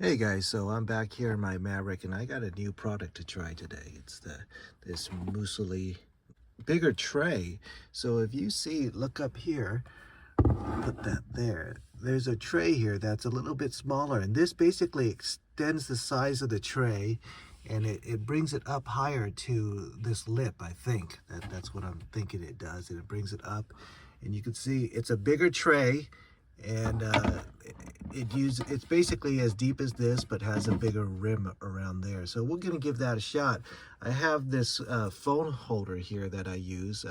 Hey guys, so I'm back here in my Maverick and I got a new product to try today. It's this muesli bigger tray. So if you see, look up here, put that there. There's a tray here that's a little bit smaller, and this basically extends the size of the tray and it brings it up higher to this lip. I think that's what I'm thinking it does, and it brings it up, and you can see it's a bigger tray, and it's basically as deep as this but has a bigger rim around there. So we're gonna give that a shot. I have this phone holder here that I use,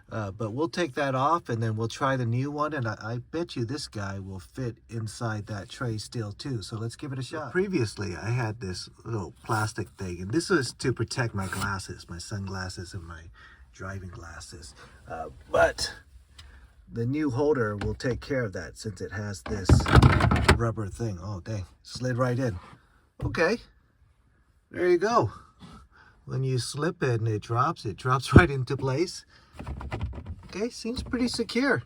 but we'll take that off and then we'll try the new one, and I bet you this guy will fit inside that tray still too. So let's give it a shot. Previously I had this little plastic thing, and this was to protect my glasses, my sunglasses and my driving glasses, but the new holder will take care of that since it has this rubber thing. Oh dang, slid right in. Okay, there you go. When you slip it and it drops right into place. Okay, seems pretty secure.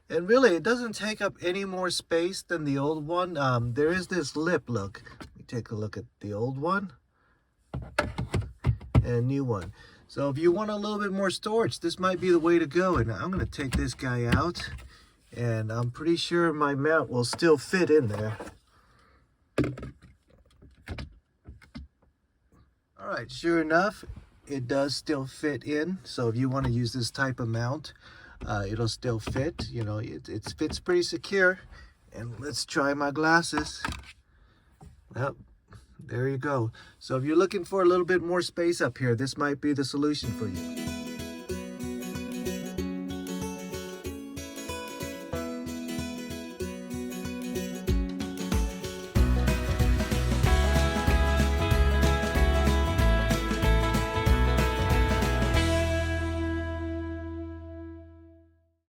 And really, it doesn't take up any more space than the old one. There is this lip, look. Let me take a look at the old one and new one. So if you want a little bit more storage, this might be the way to go. And I'm going to take this guy out, and I'm pretty sure my mount will still fit in there. All right, sure enough, it does still fit in. So if you want to use this type of mount, it'll still fit. You know, it fits pretty secure. And let's try my glasses. Well, there you go. So if you're looking for a little bit more space up here, this might be the solution for you.